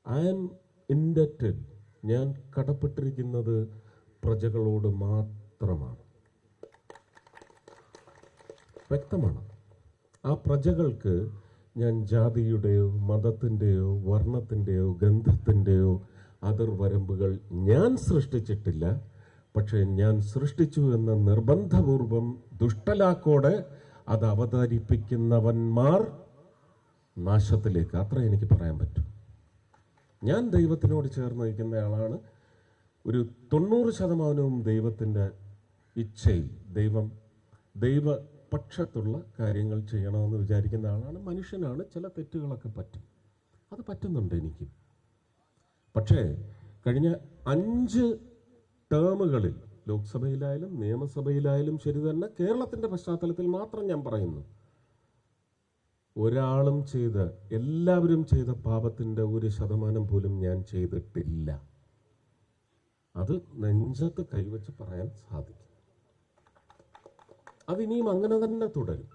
I am indebted, ഞാൻ കടപ്പെട്ടിരിക്കുന്നത് പ്രജകളോട് മാത്രമാണ്. വ്യക്തമാണ്. ആ പ്രജകൾക്ക് ഞാൻ ജാതിയുടെയോ മതത്തിൻ്റെയോ വർണ്ണത്തിൻ്റെയോ ഗന്ധത്തിൻ്റെയോ അതിർവരമ്പുകൾ ഞാൻ സൃഷ്ടിച്ചിട്ടില്ല. പക്ഷേ ഞാൻ സൃഷ്ടിച്ചു എന്ന നിർബന്ധപൂർവം ദുഷ്ടലാക്കോടെ അത് അവതരിപ്പിക്കുന്നവന്മാർ നാശത്തിലേക്ക്, അത്ര എനിക്ക് പറയാൻ പറ്റും. ഞാൻ ദൈവത്തിനോട് ചേർന്ന് നിൽക്കുന്ന ആളാണ്. ഒരു 90% ദൈവത്തിൻ്റെ ഇച്ഛയിൽ ദൈവപക്ഷത്തുള്ള കാര്യങ്ങൾ ചെയ്യണമെന്ന് വിചാരിക്കുന്ന ആളാണ്. മനുഷ്യനാണ്, ചില തെറ്റുകളൊക്കെ പറ്റും, അത് പറ്റുന്നുണ്ട് എനിക്ക്. പക്ഷേ കഴിഞ്ഞ 5 ടേമുകളിൽ ലോക്സഭയിലായാലും നിയമസഭയിലായാലും ശരി തന്നെ, കേരളത്തിൻ്റെ പശ്ചാത്തലത്തിൽ മാത്രം ഞാൻ പറയുന്നു, ഒരാളും എല്ലാവരും ചെയ്ത പാപത്തിൻ്റെ 1% പോലും ഞാൻ ചെയ്തിട്ടില്ല. അത് നെഞ്ചത്ത് കൈവച്ച് പറയാൻ സാധിക്കും. അതിനിയും അങ്ങനെ തന്നെ തുടരും.